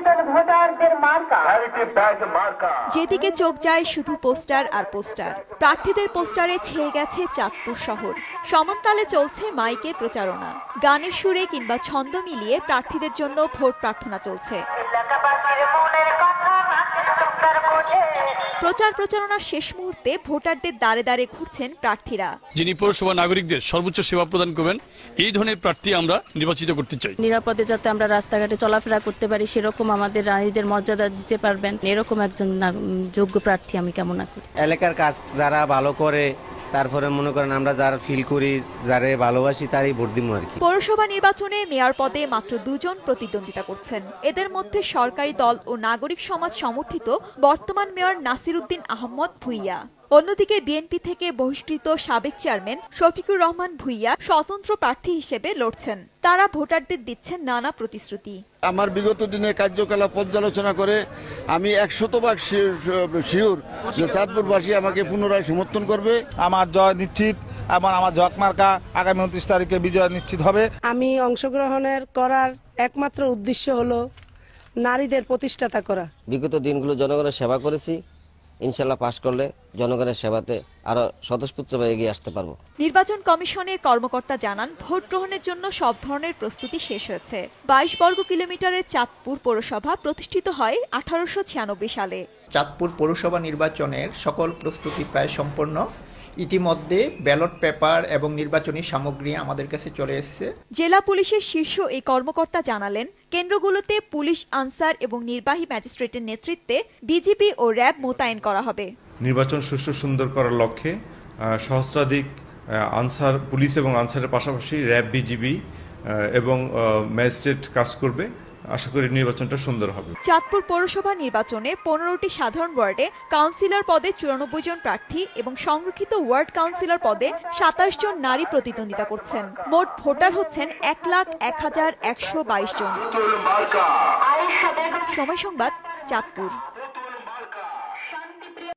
সচেতন ভোটারদের মার্কা। যেদিকে চোখ যায় শুধু পোস্টার আর পোস্টার। প্রার্থীদের পোস্টারে ছেয়ে গেছে চাঁদপুর শহর। সমানতালে চলছে মাইকে প্রচারণা। গানের সুরে কিংবা ছন্দ মিলিয়ে প্রার্থীদের জন্য ভোট প্রার্থনা চলছে। প্রচার প্রচারণার শেষ মুহূর্তে ভোটারদের দাঁড়ে দাঁড়ে ঘুরছেন প্রার্থীরা। যিনি পৌরসভা নাগরিকদের সর্বোচ্চ সেবা প্রদান করবেন, এই ধরনের প্রার্থী আমরা নির্বাচিত করতে চাই। নিরাপদে যাতে আমরা রাস্তাঘাটে চলাফেরা করতে পারি, সেরকম আমাদের নারীদের মর্যাদা দিতে পারবেন, এরকম একজন যোগ্য প্রার্থী আমি কামনা করি। এলাকার কাজ যারা ভালো করে, তারপরে মনে করেন আমরা যারা ফিল করি, যারা ভালোবাসি, তারই ভোট দিব আর কি। পৌরসভা নির্বাচনে মেয়র পদে মাত্র 2 জন প্রতিদ্বন্দ্বিতা করছেন। এদের মধ্যে সরকারি দল ও নাগরিক সমাজ সমর্থিত বর্তমান মেয়র নাসিরউদ্দিন আহমদ ভূঁইয়া। অন্যদিকে বিএনপি থেকে বহিষ্কৃত সাবেক চেয়ারম্যান শফিকুর রহমান ভূঁইয়া স্বতন্ত্র প্রার্থী হিসেবে লড়ছেন। তারা ভোটারদের দিচ্ছেন নানা প্রতিশ্রুতি। আমার বিগত দিনের কার্যকলাপ পর্যালোচনা করে আমি 100% শিওর যে চাঁদপুরবাসী আমাকে পুনরায় সমর্থন করবে। আমার জয় নিশ্চিত এবং আমার জয় মার্কা আগামী 29 তারিখে বিজয় নিশ্চিত হবে। আমি অংশগ্রহণের করার একমাত্র উদ্দেশ্য হলো নারীদের প্রতিষ্ঠাতা করা। বিগত দিনগুলো জনগণের সেবা করেছি, ইনশাল্লাহ পাশ করলে জনগণের সেবাতে আরো স্বতঃস্ফূর্তভাবে এগিয়ে আসতে পারবো। নির্বাচন কমিশনের কর্মকর্তা জানান, ভোট গ্রহণের জন্য সব ধরনের প্রস্তুতি শেষ হয়েছে। 22 বর্গ কিলোমিটারের চাঁদপুর পৌরসভা প্রতিষ্ঠিত হয় 1896 সালে। চাঁদপুর পৌরসভা নির্বাচনের সকল প্রস্তুতি প্রায় সম্পন্ন। ইতিমধ্যে ব্যালট পেপার এবং নির্বাচনী সামগ্রী আমাদের কাছে চলে এসেছে। জেলা পুলিশের শীর্ষ এই কর্মকর্তা জানালেন, কেন্দ্রগুলোতে পুলিশ, আনসার এবং নির্বাহী ম্যাজিস্ট্রেটের নেতৃত্বে বিজিবি ও র্যাব মোতায়েন করা হবে। নির্বাচন সুষ্ঠু সুন্দর করার লক্ষ্যে সহস্রাধিক আনসার, পুলিশ এবং আনসারের পাশাপাশি র্যাব, বিজিবি এবং ম্যাজিস্ট্রেট কাজ করবে। আশা করি নির্বাচনটা সুন্দর হবে। চাঁদপুর পৌরসভা নির্বাচনে 15টি সাধারণ ওয়ার্ডে কাউন্সিলর পদে 94 জন প্রার্থী এবং সংরক্ষিত ওয়ার্ড কাউন্সিলর পদে 27 জন নারী প্রতিদ্বন্দ্বিতা করছেন। মোট ভোটার হচ্ছেন 1,01,122 জন। সময় সংবাদ, চাঁদপুর।